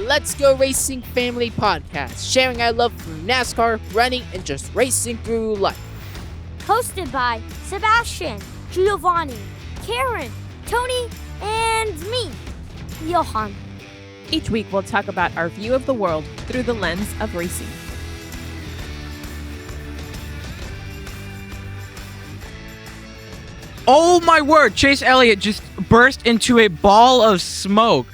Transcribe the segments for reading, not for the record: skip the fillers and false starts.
Let's Go Racing Family Podcast, sharing our love for NASCAR, running, and just racing through life. Hosted by Sebastian, Giovanni, Karen, Tony, and me, Johan. Each week we'll talk about our view of the world through the lens of racing. Oh my word, Chase Elliott just burst into a ball of smoke.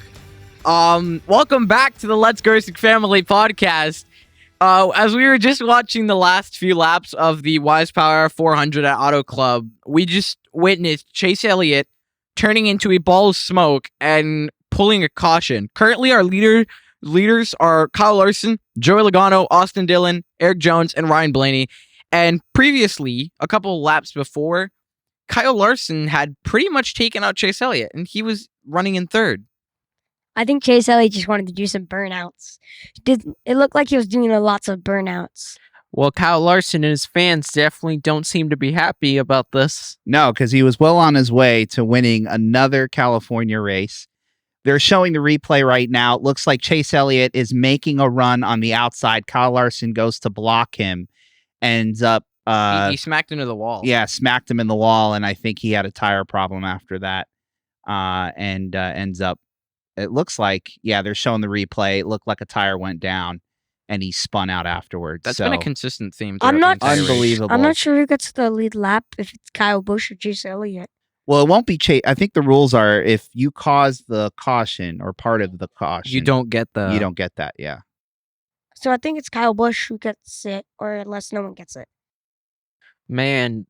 Welcome back to the Let's Go Racing Family Podcast. As we were just watching the last few laps of the Wise Power 400 at Auto Club, we just witnessed Chase Elliott turning into a ball of smoke and pulling a caution. Currently, our leaders are Kyle Larson, Joey Logano, Austin Dillon, Eric Jones, and Ryan Blaney. And previously, a couple of laps before, Kyle Larson had pretty much taken out Chase Elliott, and he was running in third. I think Chase Elliott just wanted to do some burnouts. It looked like he was doing lots of burnouts. Well, Kyle Larson and his fans definitely don't seem to be happy about this. No, because he was well on his way to winning another California race. They're showing the replay right now. It looks like Chase Elliott is making a run on the outside. Kyle Larson goes to block him, ends up... He smacked into the wall. Yeah, smacked him in the wall, and I think he had a tire problem after that. And ends up... It looks like, they're showing the replay. It looked like a tire went down, and he spun out afterwards. That's been a consistent theme. I'm not unbelievable. I'm not sure who gets the lead lap, if it's Kyle Busch or Chase Elliott. Well, it won't be Chase. I think the rules are if you cause the caution or part of the caution, You don't get that. Yeah. So I think it's Kyle Busch who gets it, or unless no one gets it. Man,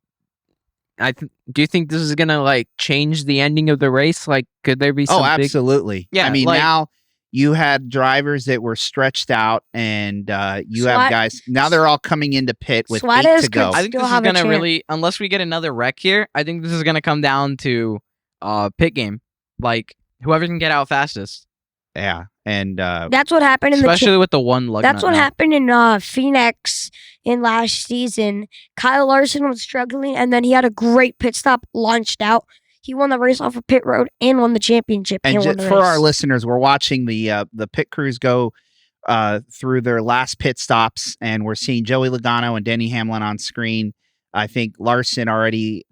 do you think this is gonna change the ending of the race? Could there be some absolutely. Yeah, I mean, now you had drivers that were stretched out, and you have guys now. They're all coming into pit with 8 to go. I think this is gonna really, unless we get another wreck here, I think this is gonna come down to pit game. Whoever can get out fastest. Yeah, and that's what happened in especially with the one lug. That's what happened in Phoenix in last season. Kyle Larson was struggling, and then he had a great pit stop, launched out. He won the race off of pit road and won the championship. And for our listeners, we're watching the pit crews go through their last pit stops, and we're seeing Joey Logano and Denny Hamlin on screen. I think Larson already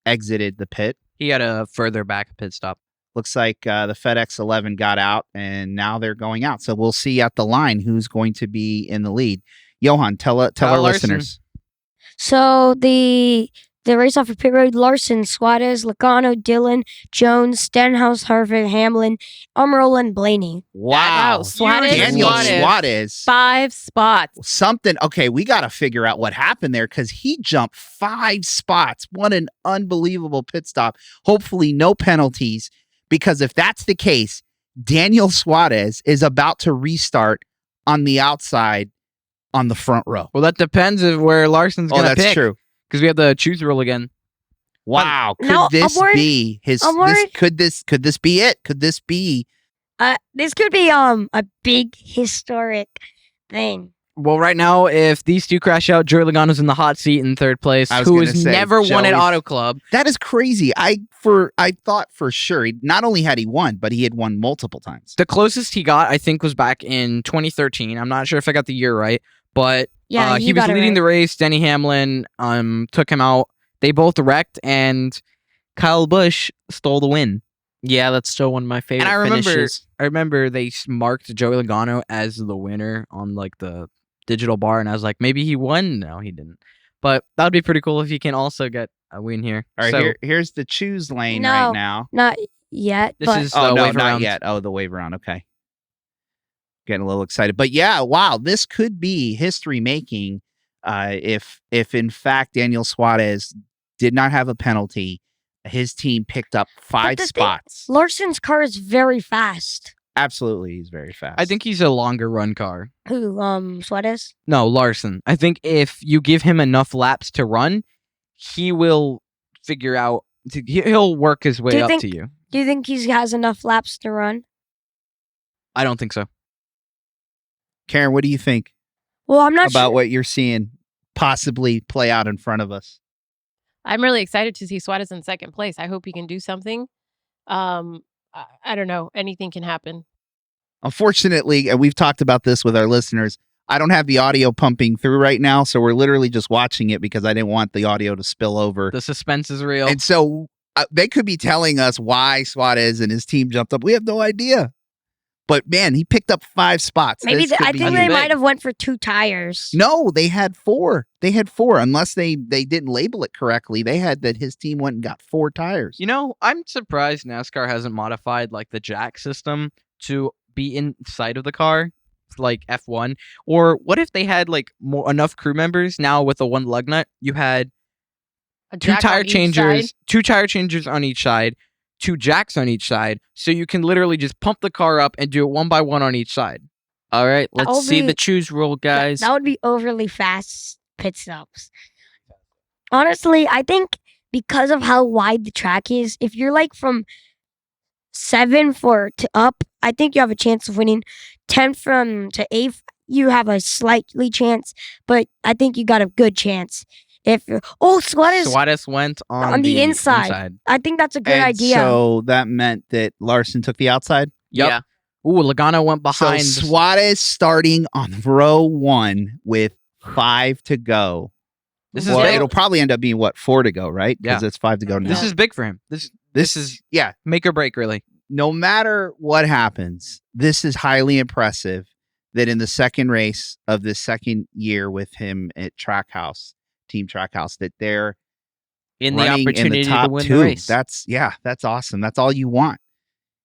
exited the pit. He had a further back pit stop. Looks like the FedEx 11 got out, and now they're going out. So we'll see at the line who's going to be in the lead. Johan, tell our listeners. So the race off of pit road: Larson, Suarez, Logano, Dillon, Jones, Stenhouse, Harvick, Hamlin, Almirola, and Blaney. Wow. Daniel Suarez. 5 spots. Something. Okay, we got to figure out what happened there, because he jumped 5 spots. What an unbelievable pit stop. Hopefully no penalties, because if that's the case, Daniel Suarez is about to restart on the outside on the front row. Well, that depends of where Larson's going to pick. Oh, that's true. Because we have the choose rule again. Wow. Could this be his... Could this be it? Could this be... This could be a big historic thing. Well, right now, if these two crash out, Joey Logano's in the hot seat in third place, who has never won at Auto Club. That is crazy. I thought for sure, not only had he won, but he had won multiple times. The closest he got, I think, was back in 2013. I'm not sure if I got the year right, but he was leading the race. Denny Hamlin took him out. They both wrecked, and Kyle Busch stole the win. Yeah, that's still one of my favorite finishes. I remember they marked Joey Logano as the winner on the digital bar, and I was like, maybe he won. No, he didn't. But that would be pretty cool if he can also get a win here. All right, here's the choose lane right now. Not yet. This is the wave round. Not yet. Oh, the wave round. Okay. Getting a little excited. But yeah, wow, this could be history making if in fact Daniel Suarez did not have a penalty. His team picked up 5 spots. Larson's car is very fast. Absolutely, he's very fast. I think he's a longer run car. Who, Suarez? No, Larson. I think if you give him enough laps to run, he will figure out. He'll work his way up to you. Do you think he has enough laps to run? I don't think so. Karen, what do you think? Well, I'm not about what you're seeing possibly play out in front of us. I'm really excited to see Suarez in second place. I hope he can do something. I don't know. Anything can happen. Unfortunately, and we've talked about this with our listeners, I don't have the audio pumping through right now, so we're literally just watching it because I didn't want the audio to spill over. The suspense is real. And so they could be telling us why Suarez and his team jumped up. We have no idea. But man, he picked up 5 spots. Maybe This could I be think huge. they might have went for 2 tires. No, they had 4. They had 4, unless they didn't label it correctly. They had that his team went and got 4 tires. You know, I'm surprised NASCAR hasn't modified like the jack system to be inside of the car, like F1. Or what if they had like enough crew members now with a 1 lug nut? You had A 2 jack tire on each changers, side. 2 tire changers on each side, 2 jacks on each side, so you can literally just pump the car up and do it 1 by 1 on each side. All right, let's That'll see be- the choose rule, guys. That would be overly fast pit stops. Honestly, I think because of how wide the track is, if you're like from 7 to up, I think you have a chance of winning. 10 to 8, you have a slightly chance, but I think you got a good chance. If Suarez went on the inside. I think that's a good And idea. So that meant that Larson took the outside. Yep. Yeah. Ooh, Logano went behind. So Suarez starting on row 1 with 5 to go. This is Well, big. it'll probably end up being 4 to go, right? Because it's 5 to go now. This is big for him. This is yeah. make or break, really. No matter what happens, this is highly impressive that in the second race of the second year with him at Team Trackhouse, that they're In the running opportunity in the top to win 2. the race. That's awesome. That's all you want.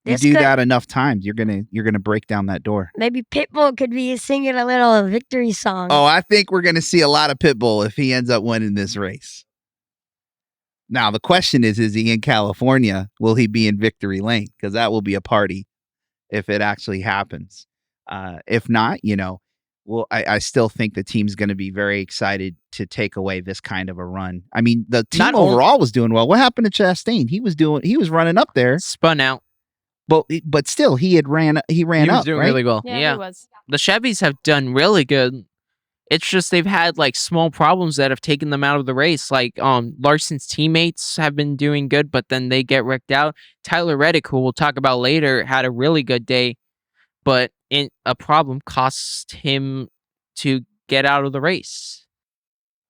You This do could- that enough times, you're gonna break down that door. Maybe Pitbull could be singing a little victory song. Oh, I think we're gonna see a lot of Pitbull if he ends up winning this race. Now the question is he in California? Will he be in victory lane? Because that will be a party if it actually happens. If not, well, I still think the team's going to be very excited to take away this kind of a run. I mean, the team Not only- overall was doing well. What happened to Chastain? He was running up there, Spun out. but still he ran He was up, doing right? really well. Yeah, Yeah. he was. The Chevys have done really good. It's just they've had like small problems that have taken them out of the race. Like Larson's teammates have been doing good, but then they get wrecked out. Tyler Reddick, who we'll talk about later, had a really good day, but a problem cost him to get out of the race.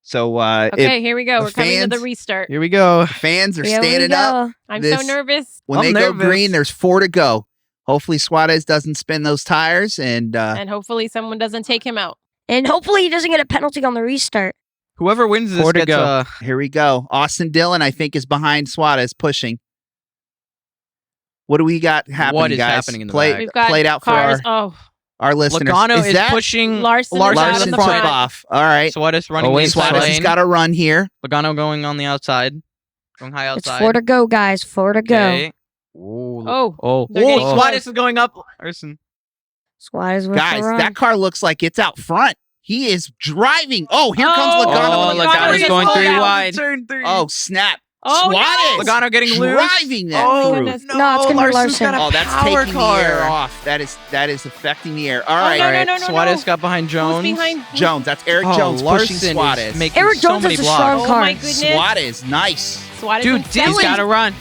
So Okay, here we go. the We're coming to the fans- rest. Here we go. if fans are Here we standing up, go. I'm this- so nervous. when I'm they go nervous. green, there's 4 to go. Hopefully Suarez doesn't spin those tires, and And hopefully someone doesn't take him out. And hopefully he doesn't get a penalty on the restart. Whoever wins this 4 to gets go. here we go. Austin Dillon, I think, is behind Suarez pushing. What do we got happening, What is guys? happening in the Play, back? We've got played out cars. for Oh, our listeners. Logano is that pushing Larson is Larson out Larson on the took front. off? All right. Suarez running Oh, wait, the inside Suarez has lane. got a run here. Logano going on the outside. Going high It's outside. 4 to go, guys. 4 to go. Okay. Ooh, oh. Oh, They're getting Oh, close. Suarez is going up. Larson. Suarez with Guys, the run. that car looks like it's out front. He is driving. Oh, here comes Oh, Logano. Oh, on the Logano's outside. just going pulled 3 out. wide. Turn 3. Oh, snap. Oh, Suarez Logano getting loose. driving that Oh, through. goodness. No, it's gonna be Larson's Larson. got a Oh, that's power taking car. the air off. That is affecting the air. All Oh, right. no, All no, right, no, no, Suarez no. got behind Jones. Who's behind? Jones. That's Eric Oh, Jones Larson pushing is Suarez. making Eric so Jones many is a blocks. strong Oh car. my goodness. Suarez, nice. Suarez Dude, in he's he's second. got to run.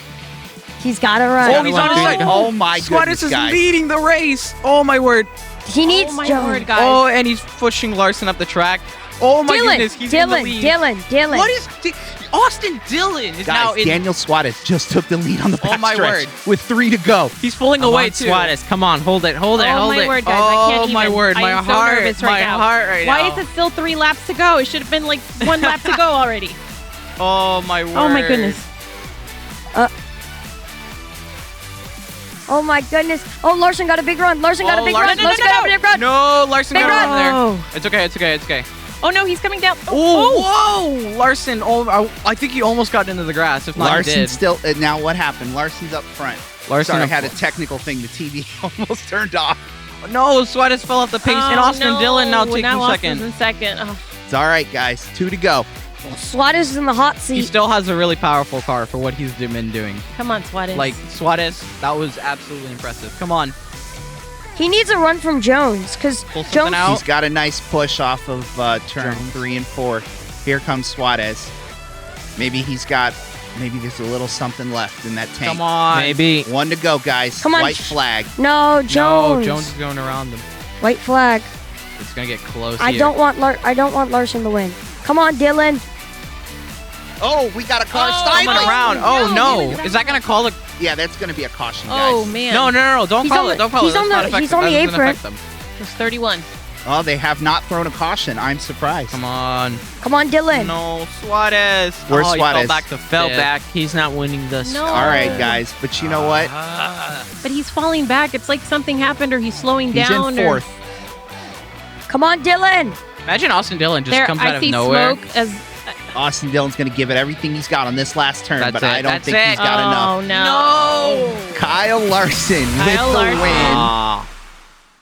He's got to run. Oh, he's on his Oh. side. Oh my Suarez goodness, is guys. leading the race. Oh my word. He needs Oh my Jones. word, guys. Oh, and he's pushing Larson up the track. Oh my goodness, he's in the lead. Dylan. What is Austin Dillon is now Guys, in. Daniel Suarez just took the lead on the Oh, back my stretch word. with 3 to go. He's pulling Come away on, too. Suarez. Come on, hold it, hold it, Oh hold my it. word, guys! I can't Oh even. my word, I my am so heart, nervous right my now. heart right Why now. is it still 3 laps to go? It should have been like 1 lap to go already. Oh my word. Oh my goodness. Oh my goodness. Oh, Larson got a big run. Larson got a Oh, big Larson- run. Larson got a big run. No, Larson Big got run. around there. Oh. It's okay, it's okay, it's okay. Oh no, he's coming down. Oh, whoa! Larson, I think he almost got into the grass. If not, he Larson did. still. Now what happened? Larson's up front. Larson Sorry, up had a front. technical thing. The TV almost turned off. No, Suarez fell off the pace, and Oh, Austin no. Dillon now taking Austin's second. in second. Oh. It's all right, guys. 2 to go. Suarez is in the hot He seat. still has a really powerful car for what he's been doing. Come on, Suarez. Like Suarez, that was absolutely impressive. Come on, He needs a run from Jones because pull something Jones. out. He's got a nice push off of turn Jones. 3 and 4. Here comes Suarez. Maybe he's got Maybe there's a little something left in that tank. Come on. Maybe. One to go, guys. Come on. White flag. No, Jones. No, Jones is going around them. White flag. It's gonna get close. I here. don't want Larson to win. Come on, Dylan. Oh, we got a car Coming stopping. around. Oh No, no! Is that gonna call a? Yeah, that's going to be a caution, guys. Oh man. No! Don't He's call on it. the- Don't call he's it. on That's the- not he's on the effective. That doesn't apron. affect them. It's 31. Oh, they have not thrown a caution. I'm surprised. Come on. Come on, Dylan. No, Suarez. Where's oh, he Suarez? fell back to Fell fifth. back. He's not winning this. No. All right, guys. But you know what? But he's falling back. It's like something happened or he's slowing He's down. in fourth. Come on, Dylan. Imagine Austin Dillon just There, comes out I of see nowhere. smoke as. Austin Dillon's going to give it everything he's got on this last turn, That's but it. I don't That's think it. he's got enough. Oh no. Kyle Larson with Kyle the Larson. win. Ah.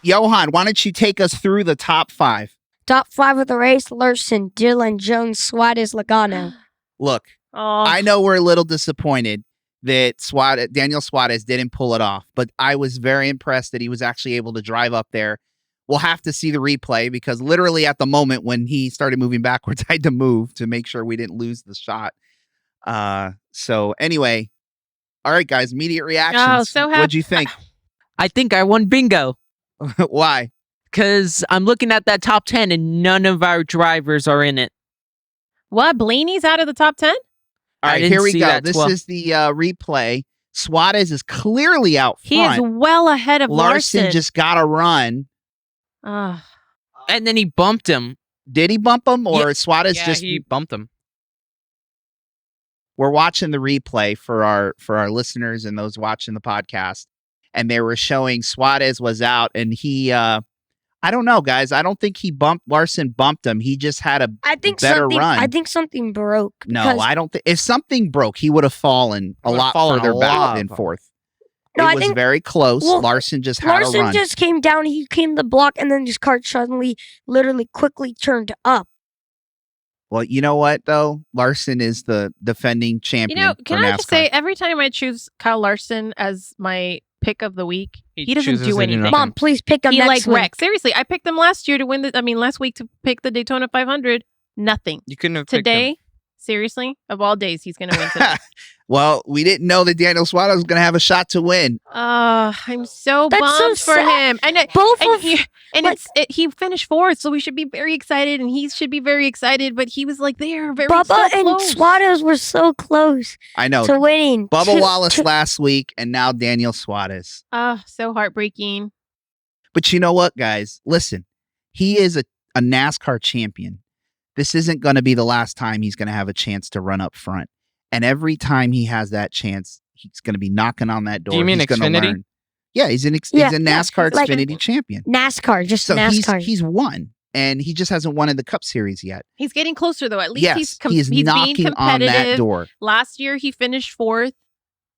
Johan, why don't you take us through the top 5? Top 5 of the race: Larson, Dylan, Jones, Suarez, Logano. Look, Oh. I know we're a little disappointed that Daniel Suarez didn't pull it off, but I was very impressed that he was actually able to drive up there. We'll have to see the replay because literally at the moment when he started moving backwards, I had to move to make sure we didn't lose the shot. So anyway, all right, guys, immediate reactions. Oh, so happy. What'd you think? I think I won bingo Why? because I'm looking at that top 10 and none of our drivers are in it. What? Blaney's out of the top 10? All I right, didn't here we see go. that This 12. is the replay. Suarez is clearly out He is front. well ahead of Larson Larson. just got a run. Ugh. And then he bumped him. Did he bump him or Suarez Yeah, just he bumped him. we're watching the replay for our listeners and those watching the podcast, and they were showing Suarez was out, and he I don't know, guys. I don't think Larson bumped him. He just had a I think better something. run. I think something broke. no. because- I don't think if something broke, he would have fallen a Would've lot fallen a further back lot. than fourth. No, it I was think very close. well, Larson just had a Larson run. just came down. He came the block, and then his car suddenly, literally, quickly turned up. Well, you know what though? Larson is the defending You champion. know, for can I just NASCAR. say, every time I choose Kyle Larson as my pick of the week, he doesn't chooses do to do anything. nothing. Mom, please pick him He next like week. wrecks. Seriously, I picked him last year to win last week to pick the Daytona 500. Nothing. You couldn't have picked him. Today, seriously, of all days, he's going to win today. Well, we didn't know that Daniel Suarez was going to have a shot to win. I'm so That's so bummed for sad. him. And Both and, of he, and like- he finished fourth, so we should be very excited, and he should be very excited. But he was like there, very Bubba so and close. Suarez were so close I know. to winning. Bubba To- Wallace to- last week, and now Daniel Suarez. So heartbreaking. But you know what, guys? Listen, he is a NASCAR champion. This isn't going to be the last time he's going to have a chance to run up front. And every time he has that chance, he's going to be knocking on that door. you mean he's gonna Xfinity? learn. Yeah, he's a Yeah, NASCAR like- Xfinity champion. NASCAR, just So NASCAR. he's won, and he just hasn't won in the Cup Series yet. He's getting closer though. At least Yes, he's he is being knocking on competitive. that door. Last year he finished fourth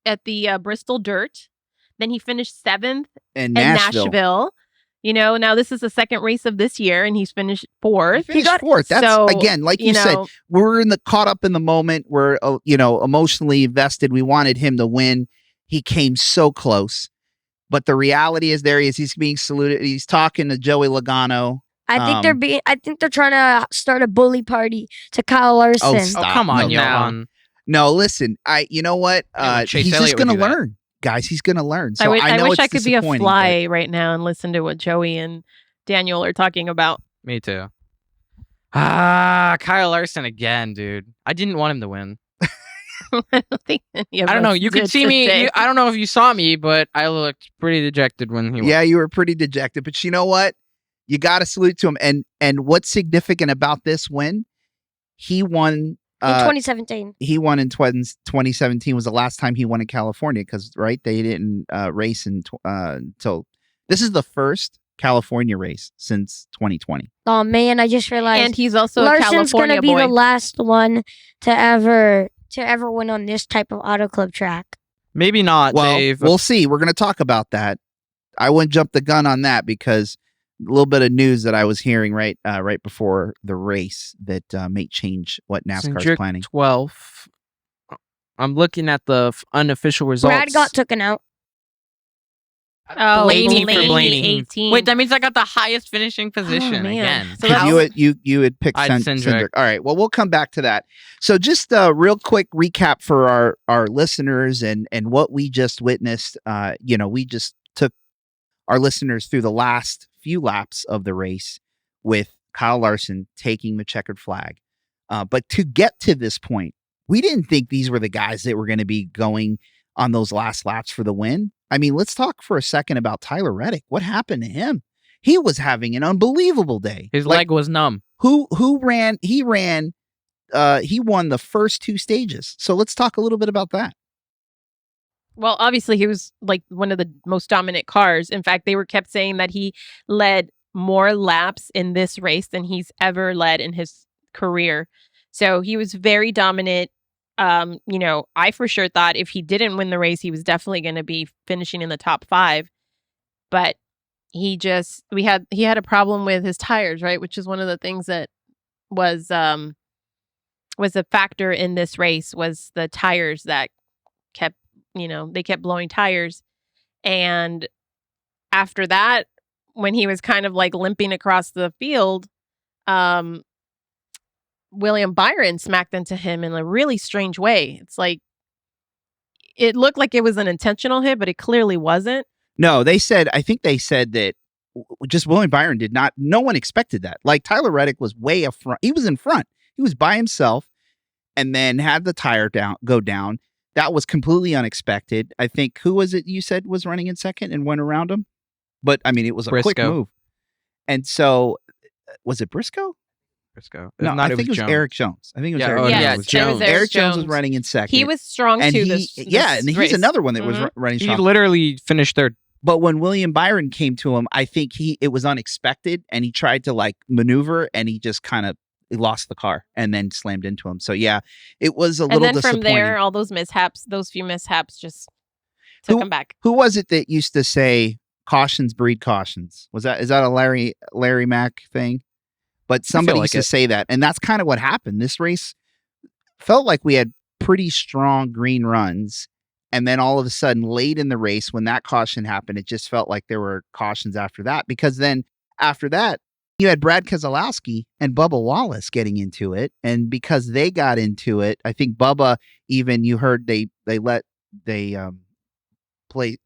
at the Bristol Dirt. Then he finished seventh And at Nashville. Nashville. You know, now this is the second race of this year, and he's finished fourth. He finished got- fourth. That's so, again, like you, said, know, we're caught up in the moment. We're emotionally invested. We wanted him to win. He came so close, but the reality is he's being saluted. He's talking to Joey Logano. I think they're trying to start a bully party to Kyle Larson. Oh, Stop. come on, No, Johan. No, listen. You know what? Yeah, Chase he's just Elliott would going to do that. learn, guys. He's going to learn. So I know wish it's I could be a disappointing, fly right now and listen to what Joey and Daniel are talking about. Me too. Kyle Larson again, dude. I didn't want him to win. I don't think any of I don't know. us You could did see me. today. I don't know if you saw me, but I looked pretty dejected when he but won. yeah, you were pretty dejected. But you know what? You got to salute to him. And what's significant about this win? He won. in 2017. He won in 2017 was the last time he won in California because they didn't race until this is the first California race since 2020. Oh man, I just realized And he's also a Larson's California gonna be boy. the last one to ever win on this type of Auto Club track. Maybe not, Well, Dave. we'll see. We're going to talk about that. I wouldn't jump the gun on that because a little bit of news that I was hearing right before the race that may change what NASCAR's Hendrick planning. 12th. I'm looking at the unofficial results. Brad got taken out. Oh, Blaney for Blaney, Blaney. 18. Wait, that means I got the highest finishing position man. again. So that's- You had picked I had Cindric. Cindric. All right. Well, we'll come back to that. So just a real quick recap for our listeners and what we just witnessed. We just took our listeners through the last few laps of the race with Kyle Larson taking the checkered flag. But to get to this point, we didn't think these were the guys that were going to be going on those last laps for the win. I mean, let's talk for a second about Tyler Reddick. What happened to him? He was having an unbelievable day. His leg was numb. Who ran? He won the first two stages. So let's talk a little bit about that. Well, obviously, he was like one of the most dominant cars. In fact, they were kept saying that he led more laps in this race than he's ever led in his career. So he was very dominant. I for sure thought if he didn't win the race, he was definitely going to be finishing in the top 5. But he had a problem with his tires, right? Which is one of the things that was a factor in this race, was the tires that kept, they kept blowing tires. And after that, when he was kind of like limping across the field, William Byron smacked into him in a really strange way. It's like, it looked like it was an intentional hit, but it clearly wasn't. No, I think they said that just William Byron no one expected that. Like Tyler Reddick was way up front. He was in front. He was by himself and then had the tire go down. That was completely unexpected. I think, who was it you said was running in second and went around him? But I mean, it was a quick Briscoe. move. And so, was it Briscoe? Briscoe. No, I think it was Jones. Eric Jones. I think it was Yeah, Eric oh, Jones. yeah, Yes, it was there Jones. Eric Jones was Jones. running in second. He was strong and too. and he's race. another one that was Mhm. running He strong. literally finished third. But when William Byron came to him, I think it was unexpected, and he tried to like maneuver, and he just kind of lost the car and then slammed into him. So yeah, it was a And little then from disappointing. there, all those few mishaps just took him back. Who was it that used to say cautions breed cautions? Is that a Larry Mack thing? But somebody like used to it. say that, and that's kind of what happened. This race felt like we had pretty strong green runs. And then all of a sudden, late in the race, when that caution happened, it just felt like there were cautions after that. Because then after that, you had Brad Keselowski and Bubba Wallace getting into it. And because they got into it, I think Bubba, even you heard they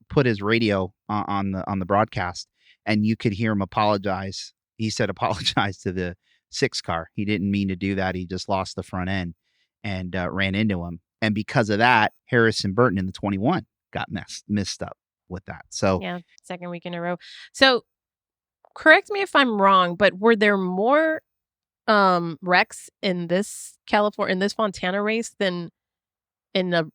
put his radio on the broadcast, and you could hear him apologize. He said apologize to the 6 car. He didn't mean to do that. He just lost the front end and ran into him. And because of that, Harrison Burton in the 21 got messed up with that. So Yeah, second week in a row. So correct me if I'm wrong, but were there more wrecks in this Fontana race than in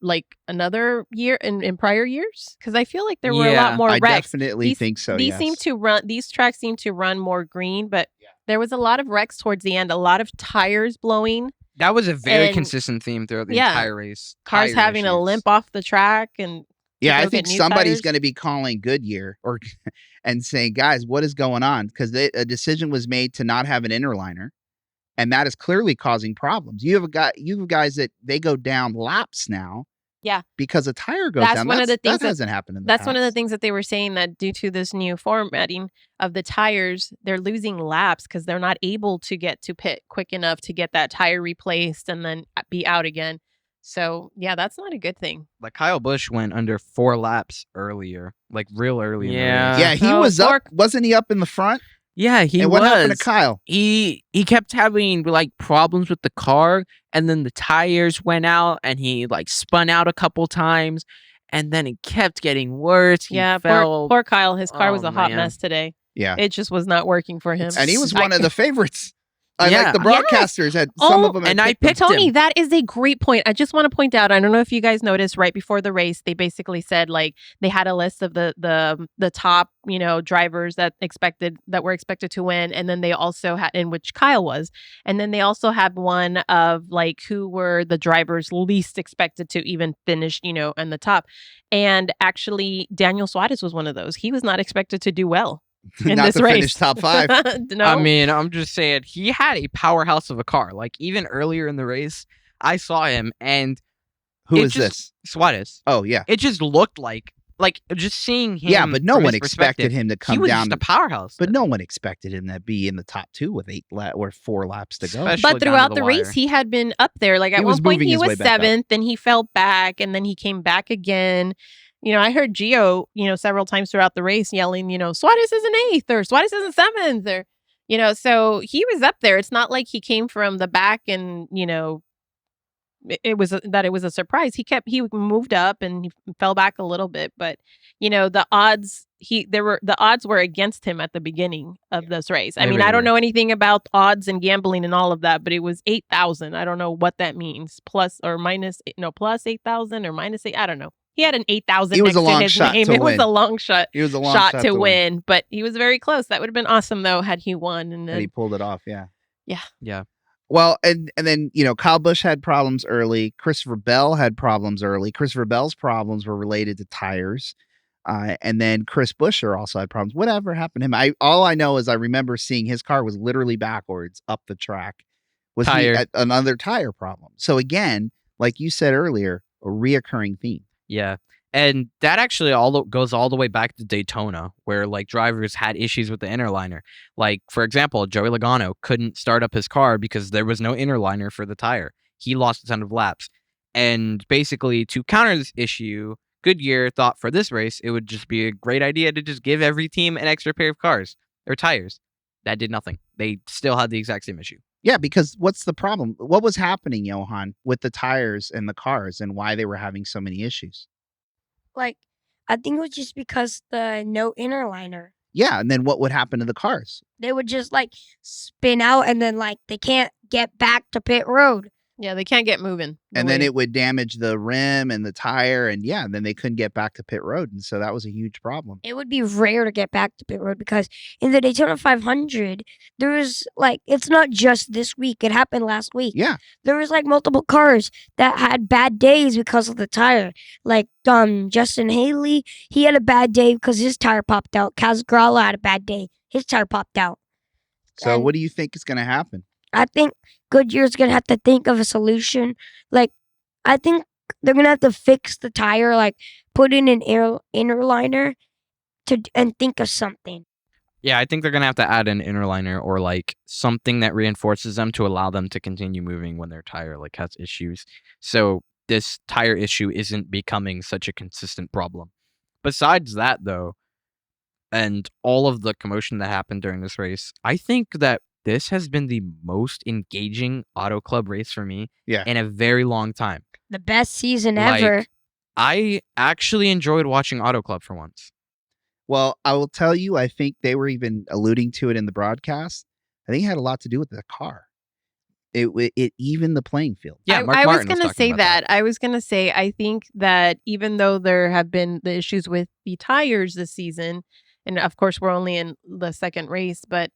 another year in prior years? Because I feel like there were a lot more I wrecks. definitely think so. These yes. these tracks seem to run more green, but there was a lot of wrecks towards the end, a lot of tires blowing. That was a very And- consistent theme throughout the Yeah. entire race. Cars Tire having a issues. limp off the track, and Yeah, go I get think new somebody's tires. going to be calling Goodyear and saying, guys, what is going on? Because a decision was made to not have an interliner, and that is clearly causing problems. You have guys that they go down laps now. Yeah. Because a tire goes That's down. one of the things that hasn't happened in the That's one of the past. things that they were saying, that due to this new formatting of the tires, they're losing laps because they're not able to get to pit quick enough to get that tire replaced and then be out again. So yeah, that's not a good thing. Like Kyle Busch went under 4 laps earlier, like real early. in the Yeah. race. Yeah, he Oh, was up. Clark- Wasn't he up in the front? Yeah, he and was. what happened to Kyle? He kept having like problems with the car, and then the tires went out, and he like spun out a couple times, and then it kept getting worse. He Yeah, fell. poor Kyle. His car was Oh, a hot man. mess today. Yeah. It just was not working for him. And he was one of the favorites. Like Yeah. the broadcasters had some of them. and I had picked him. picked Tony, him. that is a great point. I just want to point out, I don't know if you guys noticed, right before the race, they basically said like they had a list of the top, drivers that were expected to win, and then they also had, in which Kyle was, and then they also had one of like who were the drivers least expected to even finish, in the top. And actually Daniel Suarez was one of those. He was not expected to do well in Not this to race. finish top 5. No? I mean, I'm just saying he had a powerhouse of a car. Like even earlier in the race, I saw him and Who it is just- this? Suarez. Oh yeah. It just looked like like just seeing him. Yeah, but no from one his expected perspective, him to He come was down. just a powerhouse. But then. no one expected him to be in the top 2 with 4 laps to go. Especially But down to throughout the the race, wire. he had been up there. Like He at was one point, moving he his way was back up. 7th, then he fell back, and then he came back again. I heard Gio, several times throughout the race yelling, Suarez is an 8th or Suarez is a 7th or, so he was up there. It's not like he came from the back and, it was a surprise. He moved up and he fell back a little bit, but the odds were against him at the beginning of this race. I They mean, really I don't were. know anything about odds and gambling and all of that, but it was 8,000. I don't know what that means. Plus or minus, plus 8,000 or minus 8. I don't know. He had an 8,000 It was next a long to his shot name. to It was win. a long shot. He was a long shot to win, but he was very close. That would have been awesome though had he won. And And he then pulled it off, yeah. Yeah. Well, and then, Kyle Busch had problems early. Christopher Bell had problems early. Christopher Bell's problems were related to tires. And then Chris Buescher also had problems. Whatever happened to him? All I know is I remember seeing his car was literally backwards up the track. Was he Tire. at another tire problem? So again, like you said earlier, a reoccurring theme. Yeah. And that actually goes all the way back to Daytona, where like drivers had issues with the inner liner. Like, for example, Joey Logano couldn't start up his car because there was no inner liner for the tire. He lost a ton of laps. And basically, to counter this issue, Goodyear thought for this race, it would just be a great idea to just give every team an extra pair of cars or tires. That did nothing. They still had the exact same issue. Yeah, because what's the problem? What was happening, Johan, with the tires and the cars and why they were having so many issues? Like, I think it was just because the no inner liner. Yeah, and then what would happen to the cars? They would just like spin out and then like they can't get back to pit road. yeah, they can't get moving. And then it would damage the rim and the tire, and then they couldn't get back to pit road, and so that was a huge problem. It would be rare to get back to pit road because in the Daytona 500, there was like, it's not just this week. It happened last week. Yeah, There was like multiple cars that had bad days because of the tire. Like Justin Haley, he had a bad day because his tire popped out. Kaz Grala had a bad day. His tire popped out. so And what do you think is going to happen? I think Goodyear's going to have to think of a solution. Like, I think they're going to have to fix the tire, like put in an inner liner and think of something. Yeah, I think they're going to have to add an inner liner or like something that reinforces them to allow them to continue moving when their tire like has issues. So this tire issue isn't becoming such a consistent problem. Besides that though, and all of the commotion that happened during this race, I think that this has been the most engaging Auto Club race for me Yeah. in a very long time. The best season ever. Like, I actually enjoyed watching Auto Club for once. Well, I will tell you, I think they were even alluding to it in the broadcast. I think it had a lot to do with the car. It evened the playing field. Yeah, Mark I was Martin was going to talking say about that. I was going to say, I think that even though there have been the issues with the tires this season, and of course we're only in the second race, but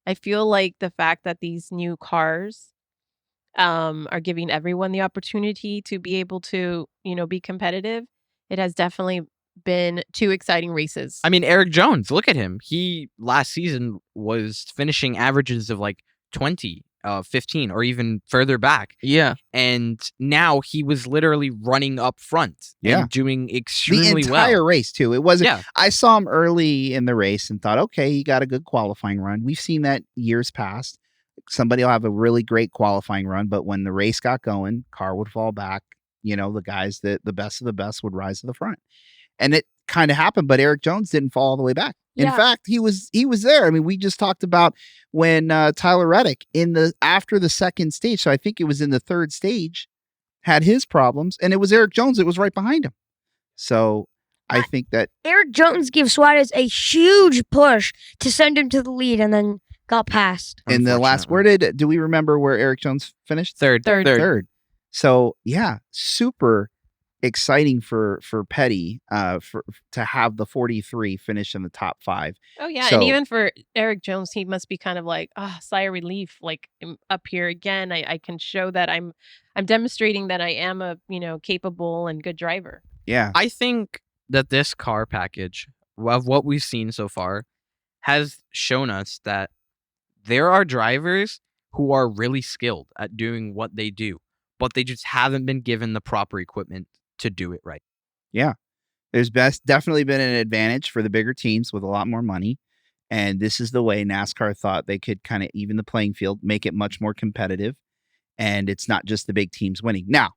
I feel like the fact that these new cars are giving everyone the opportunity to be able to, be competitive, it has definitely been 2 exciting races. I mean, Eric Jones, look at him. He last season was finishing averages of like 20, 15, or even further back. Yeah. And now he was literally running up front Yeah. and doing The extremely entire well. race, too. It wasn't. Yeah. I saw him early in the race and thought, okay, he got a good qualifying run. We've seen that years past. Somebody will have a really great qualifying run, but when the race got going, car would fall back. The guys that the best of the best would rise to the front. And it kind of happened, but Eric Jones didn't fall all the way back. In Yeah. fact, he was there. I mean, we just talked about when Tyler Reddick after the second stage, so I think it was in the third stage, had his problems, and it was Eric Jones that was right behind him. So I think that Eric Jones gave Suarez a huge push to send him to the lead and then got passed. in the last, Unfortunately. do we remember where Eric Jones finished? Third. Third. So yeah, super exciting for Petty to have the 43 finish in the top 5. Oh yeah, So- and even for Eric Jones, he must be kind of like, sigh of relief. Like up here again, I can show that I'm demonstrating that I am a capable and good driver. Yeah. I think that this car package of what we've seen so far has shown us that there are drivers who are really skilled at doing what they do, but they just haven't been given the proper equipment to do it right. There's definitely been an advantage for the bigger teams with a lot more money. And this is the way NASCAR thought they could kind of even the playing field, make it much more competitive. And it's not just the big teams winning. Now,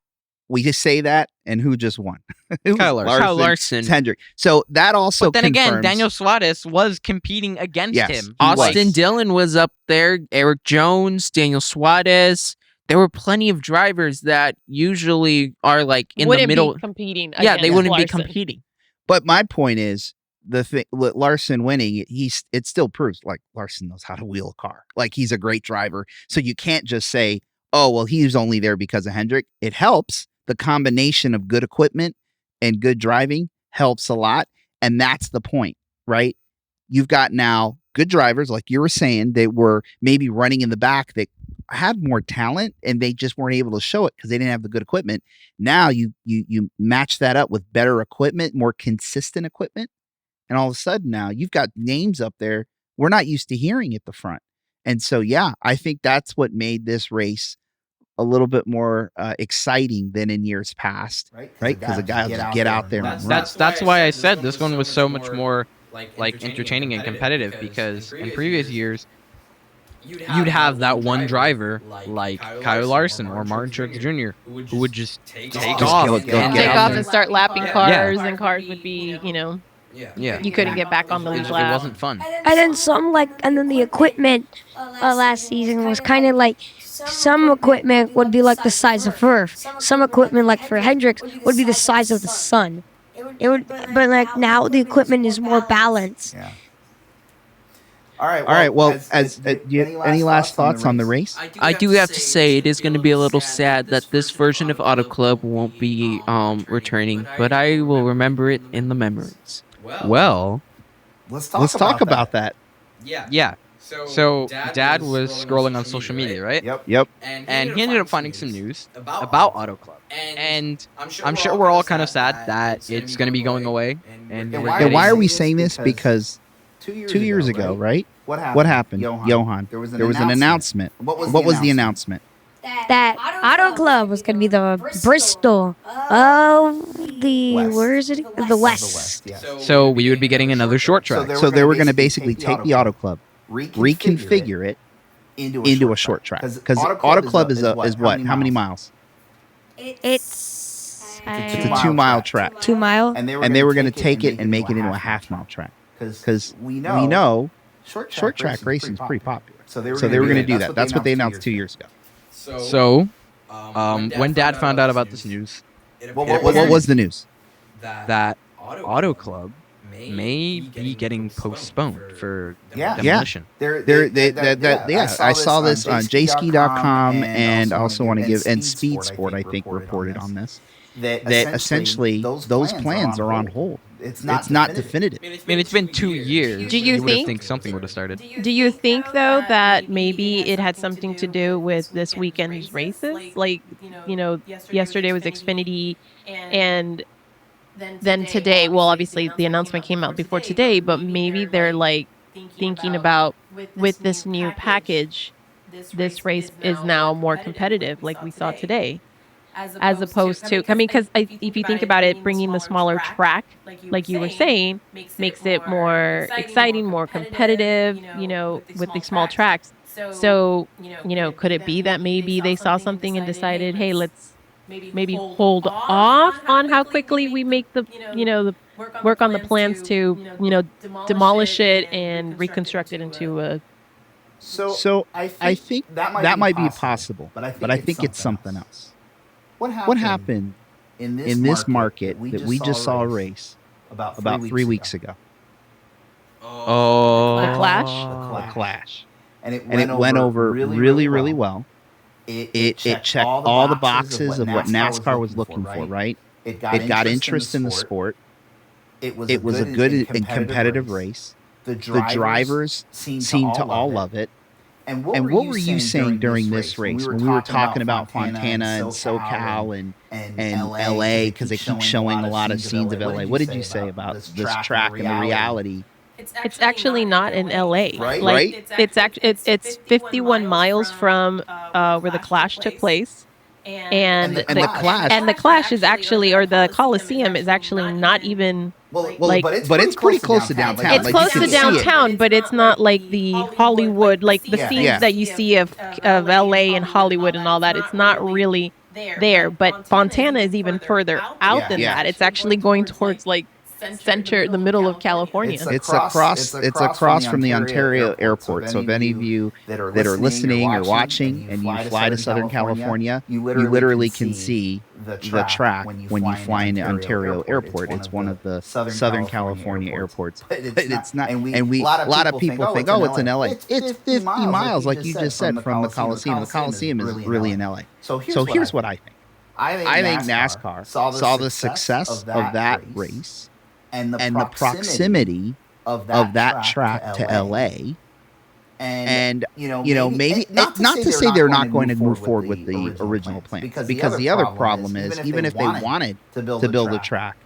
we just say that, and who just won? It was Kyle Larson. Kyle Larson. Hendrick. So that also But then again, confirms- Daniel Suarez was competing against Yes, him. he Austin was. Dillon was up there. Eric Jones, Daniel Suarez. There were plenty of drivers that usually are like in wouldn't the middle. be competing. Yeah, they against wouldn't be Larson. competing. But my point is the thing with Larson winning, it still proves like Larson knows how to wheel a car. Like he's a great driver. So you can't just say, oh, well, he was only there because of Hendrick. It helps. The combination of good equipment and good driving helps a lot. And that's the point, right? You've got now good drivers, like you were saying, they were maybe running in the back that had more talent and they just weren't able to show it because they didn't have the good equipment. Now you match that up with better equipment, more consistent equipment. And all of a sudden now you've got names up there we're not used to hearing at the front. And so, yeah, I think that's what made this race a little bit more exciting than in years past, right? Because the guy will just get out there and run. That's why I said this one was so much more like entertaining and competitive because in previous years you'd have that one driver like Kyle Larson or Martin Truex Jr. who would just take off go and get Take out off there. and start lapping cars, and cars would be, Yeah, you couldn't get back on the lead it lap. wasn't fun. And then the equipment last season was kind of like some equipment would be like the size of Earth. Some equipment, like for Hendricks, would be the size of the sun. It would, but like now the equipment is more balanced. Yeah. All right. Well, any last thoughts on the race? I do have to say it is going to be a little sad that this version of Auto Club won't be returning, but I will remember it in the memories. Well, Let's talk about that. yeah. So Dad was scrolling on social media, right? Yep. And he ended up finding some news about Auto Club. And I'm sure we're all kind of sad that it's going to be going away. And we're And why are we this? saying this? Because 2 years ago, right? What happened? Johan. There was an announcement. What was the announcement? That Auto Club was going to be the Bristol of the West. where is it? The West. So we would be getting another short track. So they were going to basically take the Auto Club, reconfigure it into a short track. Because Auto Club is what? How many miles? It's It's a 2-mile track. 2 mile. And they were going to take it and make it into a half-mile track. Because we know short track racing is pretty popular. So they were going to do that. That's what they announced 2 years ago. So when Dad found out about this news, What was the news? that Auto Club may be getting postponed for Yeah. demolition. I saw this on jski.com and also want to give and Speed Sport I think reported on this that essentially those plans are on hold. It's not definitive. I mean, it's been 2 years. Do you would have think- something would have started? Do you think, though, that maybe it had something to do with this weekend's races? Like, yesterday was Xfinity, and then today, well, obviously the announcement came out before today, but maybe they're like thinking about with this new package, this race is now more competitive, like we saw today. As opposed to, because if you think about it, bringing the smaller track, like you were saying, makes it more exciting, more competitive, with the small tracks. So, could it be that maybe they saw something and decided, hey, let's maybe hold off on how quickly we make the work on the plans to, demolish it and reconstruct it into a. So I think that might be possible, but I think it's something else. What happened in this market that we just saw a race about 3 weeks ago? Oh, The Clash? The Clash. And it went over really well. It checked all the boxes of what NASCAR was looking for, right? It got interest in the sport. It was a good and competitive race. The drivers seemed to all love it. And what were you saying during this race when we were talking about Fontana and SoCal and LA, because they keep showing a lot of scenes of LA? What did you say about this track and the reality? It's actually not in LA. Right? It's 51 miles from where the Clash took place, and the Clash. and the Clash is actually, or the Coliseum is actually not even. But it's pretty close to downtown. It's Like, close you to can see it. downtown, but it's not like the Hollywood, like the scenes Yeah. that you see of LA and Hollywood and all that. It's not really there, but Fontana is even further out than Yeah. that. It's actually going towards like the middle of California. It's across from the Ontario airport. So if any of you that are listening or watching and you fly to Southern California, you literally can see the track when you fly into Ontario Airport. It's one of the Southern California airports. But it's not. And a lot of people think, oh, it's in LA. It's 50 miles, like you just said, from the Coliseum. The Coliseum is really in LA. So here's what I think. I think NASCAR saw the success of that race and the proximity of that track to LA. And maybe not to say they're not going to move forward with the original plan, because the other problem is, even if they wanted to build a track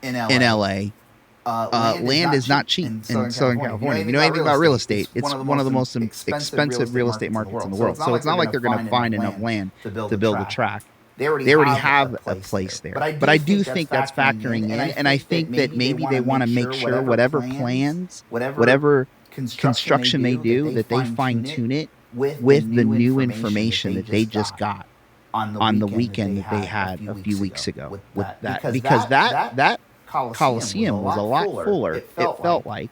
in LA, land is not cheap in Southern California. If you know anything about real estate, it's one of the most expensive real estate markets in the world. So it's not like they're going to find enough land to build a track. They already have a place there. But I do think that's factoring in, and I think that maybe they want to make sure whatever plans, whatever construction they do, that they fine-tune it with the new information that they just got on the weekend that they had a few weeks ago with that. Because that Coliseum was a lot fuller, it felt like,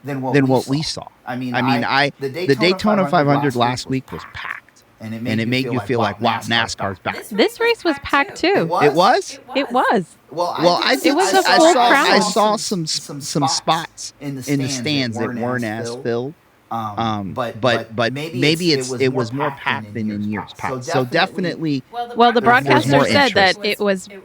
than what we saw. The Daytona 500 last week was packed. And it made you feel like, wow, NASCAR's back. This race was packed too. It was? It was. Well, it was a full crowd. I saw some spots in the stands that weren't as filled. But maybe it was more packed than in years past. So definitely. Well, the broadcaster said interest. that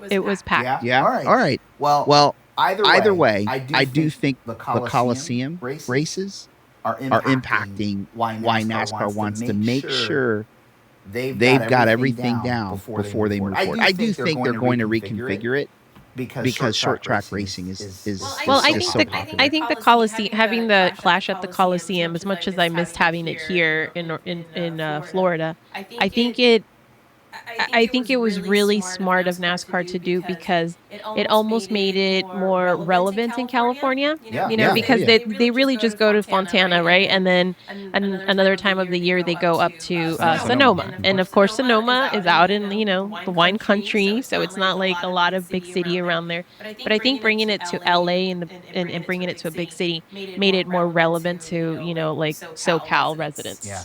it was packed. Yeah. All right. Well, either way, I do think the Coliseum races are impacting why NASCAR wants to make sure they've got everything down before they move forward. I do think they're going to reconfigure it because short track racing is Well, I just think so popular. I think the Coliseum, having the Clash at the Coliseum, as much as I missed having it here in Florida, I think it was really smart of NASCAR to do, because it almost made it more relevant in California. Because they really just go to Fontana, right? And then another time of the year they go up to Sonoma. And of course Sonoma is out in, the wine country, so it's not like a lot of big city around there. But I think bringing it to LA and bringing it to a big city made it more relevant to, like SoCal residents. Yeah.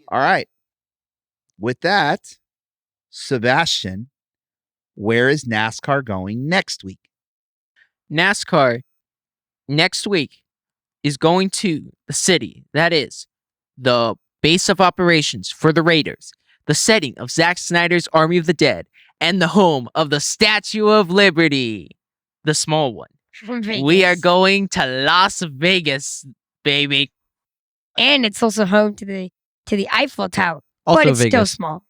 All right. With that, Sebastian, where is NASCAR going next week? NASCAR next week is going to the city that is the base of operations for the Raiders, the setting of Zack Snyder's Army of the Dead, and the home of the Statue of Liberty, the small one. From Vegas. We are going to Las Vegas, baby. And it's also home to the Eiffel Tower. Also but it's still Vegas. small.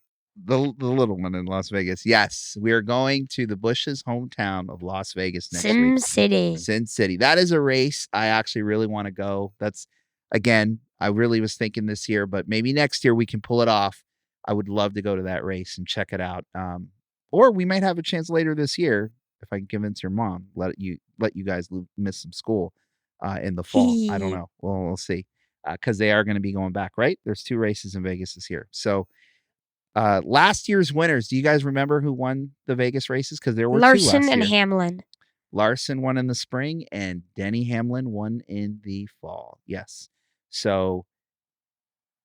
The little one in Las Vegas. Yes, we are going to the Bush's hometown of Las Vegas next Sim week. City. Sin City. That is a race I actually really want to go. That's, again, I really was thinking this year, but maybe next year we can pull it off. I would love to go to that race and check it out. Or we might have a chance later this year, if I can convince your mom, let you guys miss some school in the fall. I don't know. Well, we'll see. Because they are going to be going back, right? There's 2 races in Vegas this year. So last year's winners, do you guys remember who won the Vegas races? Because there were 2 Larson last and year. Hamlin. Larson won in the spring and Denny Hamlin won in the fall. Yes. So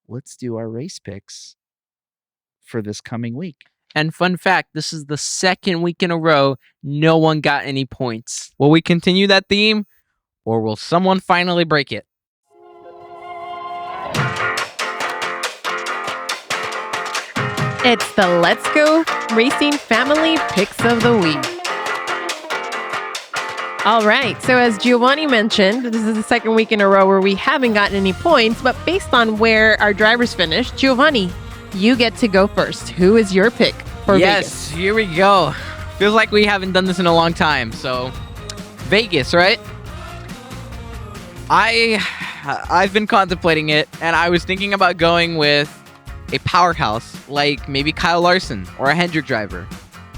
let's do our race picks for this coming week. And fun fact, this is the second week in a row no one got any points. Will we continue that theme, or will someone finally break it? It's the Let's Go Racing Family Picks of the Week. All right, so as Giovanni mentioned, this is the second week in a row where we haven't gotten any points, but based on where our drivers finished, Giovanni, you get to go first. Who is your pick for Yes, Vegas? here we go. Feels like we haven't done this in a long time. So, Vegas, right? I I've been contemplating it, and I was thinking about going with a powerhouse like maybe Kyle Larson or a Hendrick driver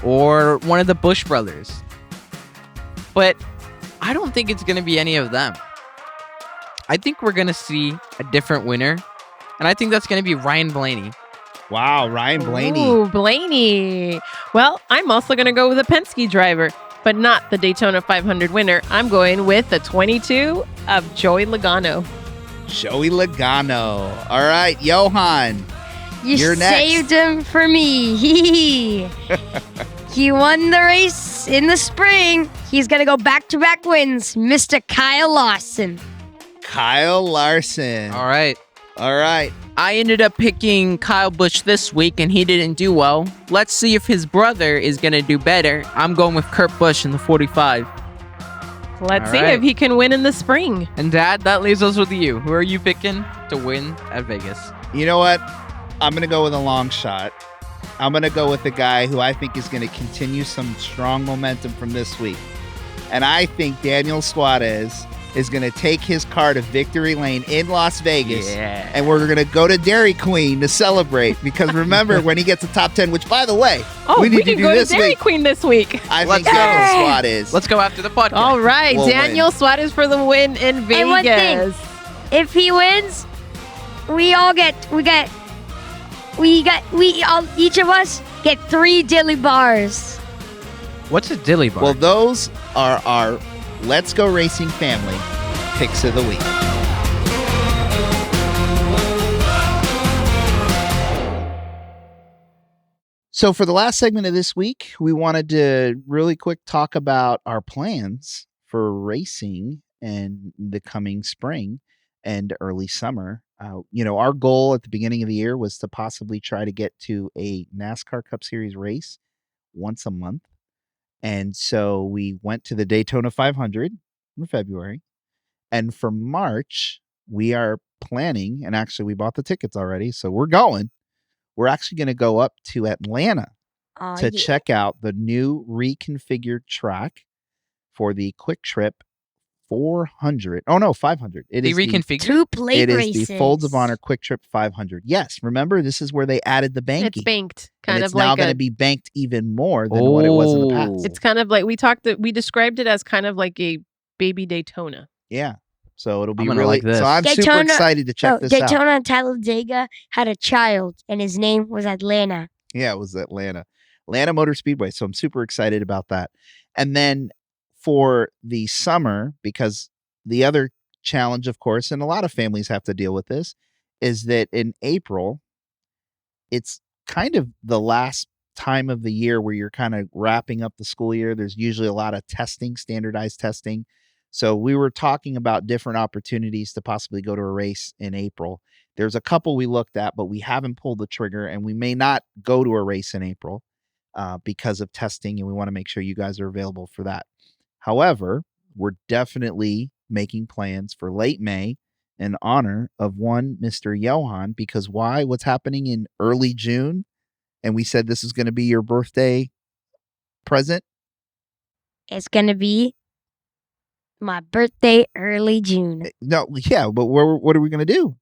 or one of the Busch brothers. But I don't think it's going to be any of them. I think we're going to see a different winner, and I think that's going to be Ryan Blaney. Wow, Ryan Blaney. Ooh, Blaney. Well, I'm also going to go with a Penske driver, but not the Daytona 500 winner. I'm going with the 22 of Joey Logano. Joey Logano. All right, Johan. You're next. Saved him for me. He won the race in the spring. He's going to go back-to-back wins. Mr. Kyle Larson. Kyle Larson. All right. All right. I ended up picking Kyle Busch this week, and he didn't do well. Let's see if his brother is going to do better. I'm going with Kurt Busch in the 45. Let's All see right. if he can win in the spring. And Dad, that leaves us with you. Who are you picking to win at Vegas? You know what? I'm going to go with a long shot. I'm going to go with the guy who I think is going to continue some strong momentum from this week. And I think Daniel Suarez is going to take his car to Victory Lane in Las Vegas. Yeah. And we're going to go to Dairy Queen to celebrate. Because remember, when he gets a top 10, which, by the way, Oh, we need to can do go this to Dairy week. Queen this week. I Let's think go. Daniel Suarez. Let's go after the podcast. All right, We'll Daniel Suarez for the win in Vegas. And one thing, if he wins, each of us get 3 dilly bars. What's a dilly bar? Well, those are our Let's Go Racing family picks of the week. So for the last segment of this week, we wanted to really quick talk about our plans for racing in the coming spring and early summer. Our goal at the beginning of the year was to possibly try to get to a NASCAR Cup Series race once a month. And so we went to the Daytona 500 in February. And for March, we are planning, and actually we bought the tickets already, so we're going. We're actually going to go up to Atlanta to check out the new reconfigured track for the Quick Trip 400. Oh, no, 500. It they is reconfigured. 2 plate it is races. the Folds of Honor Quick Trip 500. Yes, remember, this is where they added the banking. It's banked, and kind it's of now like going a. to be banked even more than what it was in the Oh. past. It's kind of like we described it as kind of like a baby Daytona. Yeah. So it'll be I'm gonna really like this. So I'm super Daytona- excited to check this out. Daytona and Talladega had a child, and his name was Atlanta. Yeah, it was Atlanta Motor Speedway. So I'm super excited about that. And then for the summer, because the other challenge, of course, and a lot of families have to deal with this, is that in April, it's kind of the last time of the year where you're kind of wrapping up the school year. There's usually a lot of testing, standardized testing. So we were talking about different opportunities to possibly go to a race in April. There's a couple we looked at, but we haven't pulled the trigger, and we may not go to a race in April because of testing, and we want to make sure you guys are available for that. However, we're definitely making plans for late May in honor of one Mr. Johan, because why? What's happening in early June? And we said this is going to be your birthday present. It's going to be my birthday early June. No, yeah, but what are we going to do?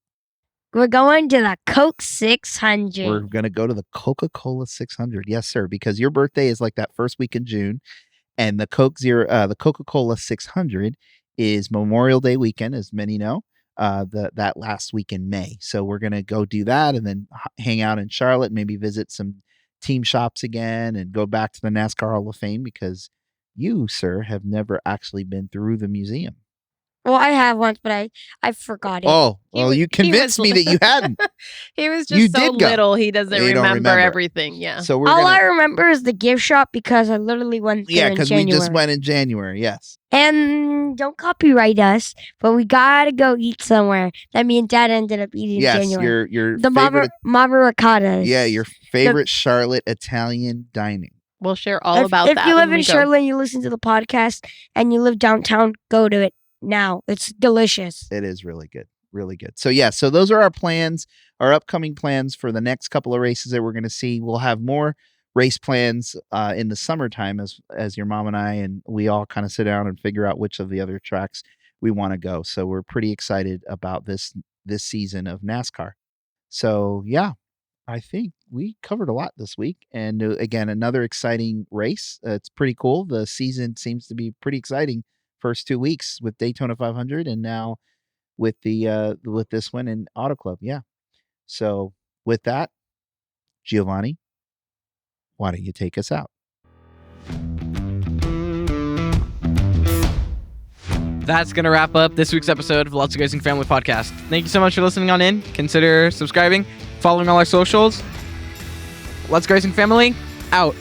We're going to the Coke 600. We're going to go to the Coca-Cola 600. Yes, sir, because your birthday is like that first week in June, and the Coca-Cola 600 is Memorial Day weekend, as many know, that last week in May. So we're going to go do that and then hang out in Charlotte, maybe visit some team shops again and go back to the NASCAR Hall of Fame, because you, sir, have never actually been through the museum. Well, I have once, but I forgot it. Oh, He well, was- you he convinced was- me that you hadn't. He was You just so did go. little, he doesn't You don't remember remember. everything. Yeah. So we're All I gonna, remember is the gift shop because I literally went there yeah, in because January. we just went in January. Yes. And don't copyright us, but we gotta go eat somewhere. That me and Dad ended up eating in Yes, January. your The favorite, Mama Riccatas. yeah, your favorite Charlotte Italian dining. We'll share all about if that. you live when in we go. Charlotte and you listen to the podcast and you live downtown, go to it now. It's delicious. It is really good. Really good. So yeah, so those are our plans, our upcoming plans for the next couple of races that we're going to see. We'll have more race plans in the summertime as your mom and I and we all kind of sit down and figure out which of the other tracks we want to go. So we're pretty excited about this season of NASCAR. So yeah, I think we covered a lot this week. And again, another exciting race. It's pretty cool. The season seems to be pretty exciting. First 2 weeks with Daytona 500, and now with with this one in Auto Club. Yeah. So with that, Giovanni, why don't you take us out? That's going to wrap up this week's episode of Let's Go Racing Family Podcast. Thank you so much for listening on in. Consider subscribing, following all our socials. Let's Go Racing Family, out.